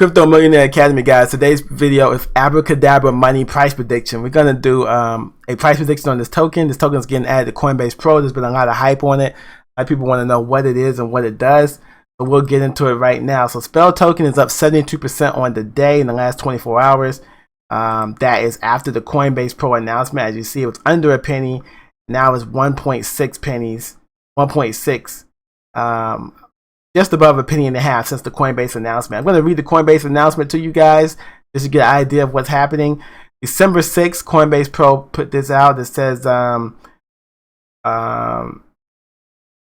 Crypto Millionaire Academy, guys. Today's video is abracadabra money price prediction. We're gonna do a price prediction on this token. This token is getting added to Coinbase Pro. There's been a lot of hype on it. A lot of people want to know what it is and what it does. So we'll get into it right now. So Spell Token is up 72% on the day in the last 24 hours. That is after the Coinbase Pro announcement. As you see, it was under a penny. Now it's 1.6 pennies. 1.6. Just above a penny and a half since the Coinbase announcement. I'm going to read the Coinbase announcement to you guys just to get an idea of what's happening. December 6th, Coinbase Pro put this out. It says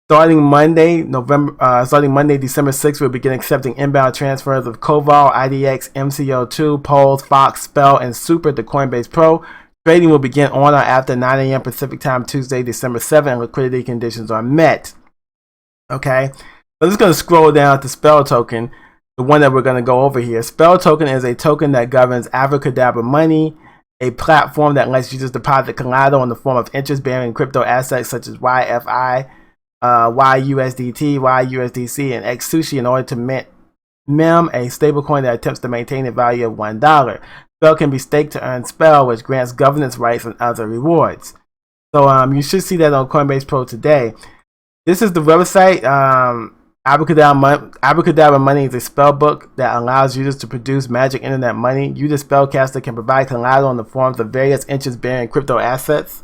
starting Monday, December 6th, we'll begin accepting inbound transfers of Koval, IDX, MCO2, Pulse, Fox, Spell, and Super to Coinbase Pro. Trading will begin on or after 9 a.m. Pacific Time, Tuesday, December 7th, and liquidity conditions are met. Okay. So I'm just going to scroll down to Spell Token, the one that we're going to go over here. Spell Token is a token that governs abracadabra money, a platform that lets users deposit collateral in the form of interest-bearing crypto assets such as YFI, YUSDT, YUSDC, and XSUSI in order to mint MEM, a stablecoin that attempts to maintain a value of $1. Spell can be staked to earn Spell, which grants governance rights and other rewards. So you should see that on Coinbase Pro today. This is the website. Abracadabra Money is a spell book that allows users to produce magic internet money. You, the spellcaster, can provide collateral in the forms of various interest-bearing crypto assets.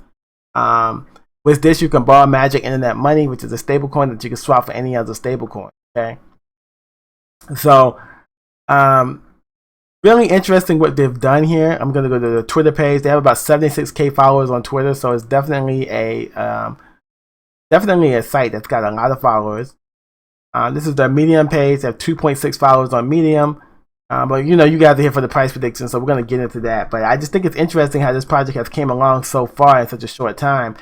With this, you can borrow magic internet money, which is a stablecoin that you can swap for any other stablecoin. Okay, so really interesting what they've done here. I'm going to go to the Twitter page. They have about 76K followers on Twitter, so it's definitely a site that's got a lot of followers. This is their Medium page. They have 2.6 followers on Medium. But you know, you guys are here for the price prediction, so we're going to get into that. But I just think it's interesting how this project has came along so far in such a short time.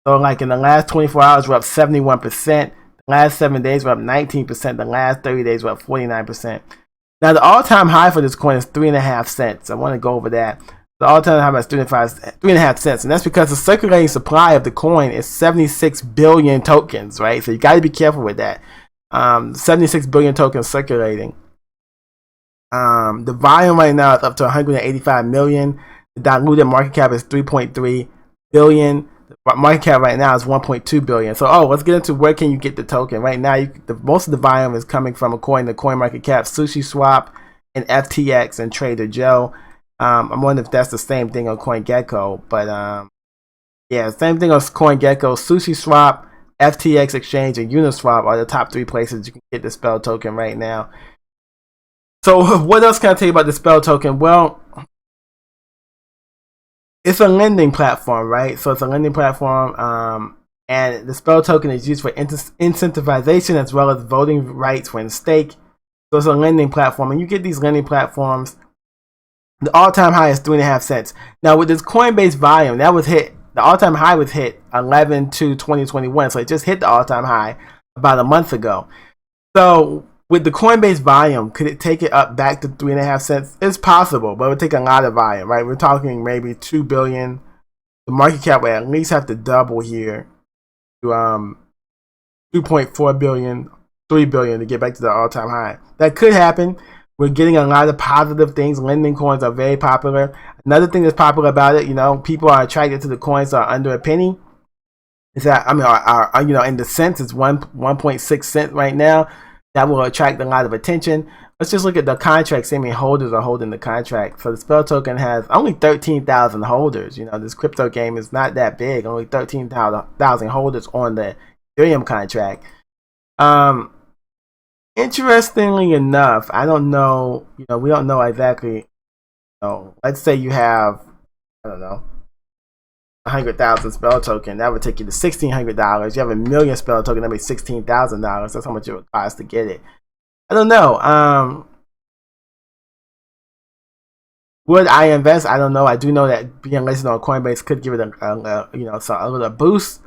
So like in the last 24 hours, we're up 71%. The last 7 days, we're up 19%. The last 30 days, we're up 49%. Now, the all-time high for this coin is 3.5 cents. I want to go over that. The all-time high is 3.5 cents. And that's because the circulating supply of the coin is 76 billion tokens, right? So you got to be careful with that. 76 billion tokens circulating. The volume right now is up to 185 million. The diluted market cap is 3.3 billion. The market cap right now is 1.2 billion. So, let's get into where can you get the token. Right now, most of the volume is coming from according to CoinMarketCap, SushiSwap, and FTX and Trader Joe. I'm wondering if that's the same thing on CoinGecko, but yeah, same thing on CoinGecko, SushiSwap, FTX Exchange, and Uniswap are the top 3 places you can get the Spell Token right now. So what else can I tell you about the Spell Token? Well, it's a lending platform, right? So it's a lending platform, and the Spell Token is used for incentivization as well as voting rights when staked. So it's a lending platform, and you get these lending platforms. The all-time high is 3.5 cents. Now with this Coinbase volume, that was hit. The all-time high was hit 11/2/2021, so it just hit the all-time high about a month ago. So with the Coinbase volume, could it take it up back to 3.5 cents? It's possible, but it would take a lot of volume, right? We're talking maybe 2 billion. The market cap would at least have to double here to 2.4 billion, 3 billion to get back to the all-time high. That could happen. We're getting a lot of positive things. Lending coins are very popular. Another thing that's popular about it, you know, people are attracted to the coins that are under a penny. Is that, I mean, you know, in the cents, it's 1.6 cents right now. That will attract a lot of attention. Let's just look at the contracts. I mean, holders are holding the contract. So the Spell Token has only 13,000 holders. You know, this crypto game is not that big. Only 13,000 holders on the Ethereum contract. Interestingly enough, I don't know, you know, we don't know exactly, you know, let's say you have, I don't know, 100,000 Spell Token, that would take you to $1,600. You have a million Spell Token, that makes $16,000. That's how much it would cost to get it. I don't know. Would I invest? I don't know. I do know that being listed on Coinbase could give it a little boost.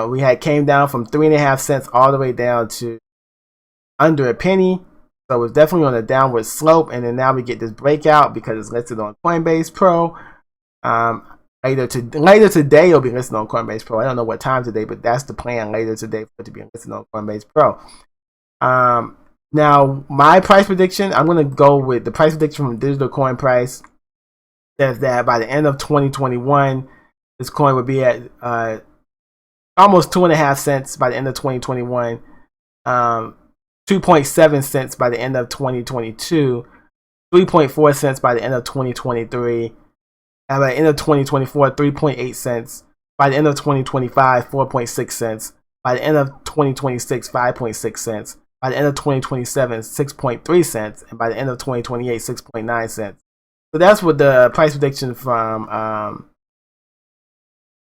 We had came down from 3.5 cents all the way down to under a penny, so it's definitely on a downward slope. And then now we get this breakout because it's listed on Coinbase Pro. Later today it'll be listed on Coinbase Pro. I don't know what time today, but that's the plan later today for it to be listed on Coinbase Pro. Now, my price prediction, I'm going to go with the price prediction from Digital Coin Price. Says that by the end of 2021, this coin would be at almost 2.5 cents by the end of 2021, 2.7 cents by the end of 2022, 3.4 cents by the end of 2023, and by the end of 2024, 3.8 cents. By the end of 2025, 4.6 cents. By the end of 2026, 5.6 cents. By the end of 2027, 6.3 cents. And by the end of 2028, 6.9 cents. So that's what the price prediction from,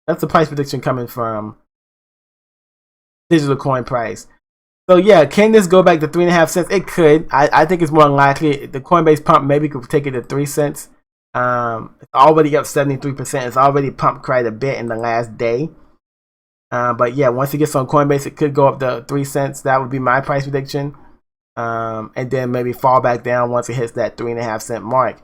that's the price prediction coming from Digital Coin Price. So yeah, can this go back to 3.5 cents? It could. I think it's more likely. The Coinbase pump maybe could take it to 3 cents. It's already up 73%. It's already pumped quite a bit in the last day. But yeah, once it gets on Coinbase, it could go up to 3 cents. That would be my price prediction. And then maybe fall back down once it hits that 3.5 cent mark.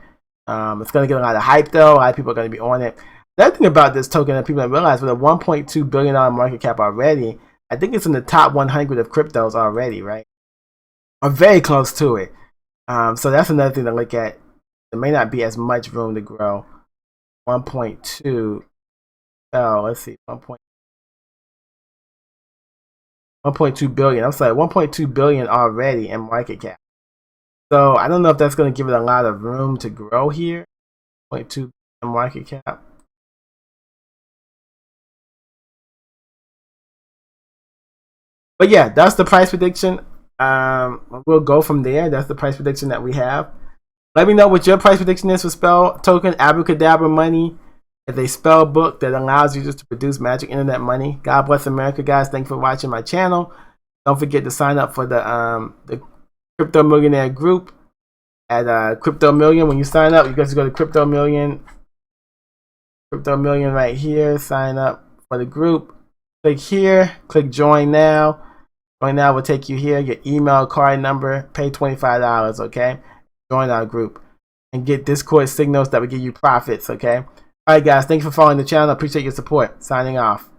It's going to get a lot of hype though. A lot of people are going to be on it. The other thing about this token that people don't realize, with a $1.2 billion market cap already, I think it's in the top 100 of cryptos already, right? Or very close to it. So that's another thing to look at. There may not be as much room to grow. 1.2. Oh, let's see. 1.2 billion. I'm sorry, 1.2 billion already in market cap. So I don't know if that's going to give it a lot of room to grow here. 0.2 billion market cap. But yeah, that's the price prediction. We'll go from there. That's the price prediction that we have. Let me know what your price prediction is for Spell Token Abracadabra Money. It's a spell book that allows users to produce magic internet money. God bless America, guys. Thanks for watching my channel. Don't forget to sign up for the Crypto Millionaire group at Crypto Million. When you sign up, you guys go to Crypto Million right here. Sign up for the group. Click here. Click Join Now. Join Now will take you here. Your email, card number. Pay $25. Okay. Join our group and get Discord signals that will give you profits. Okay. All right, guys. Thank you for following the channel. Appreciate your support. Signing off.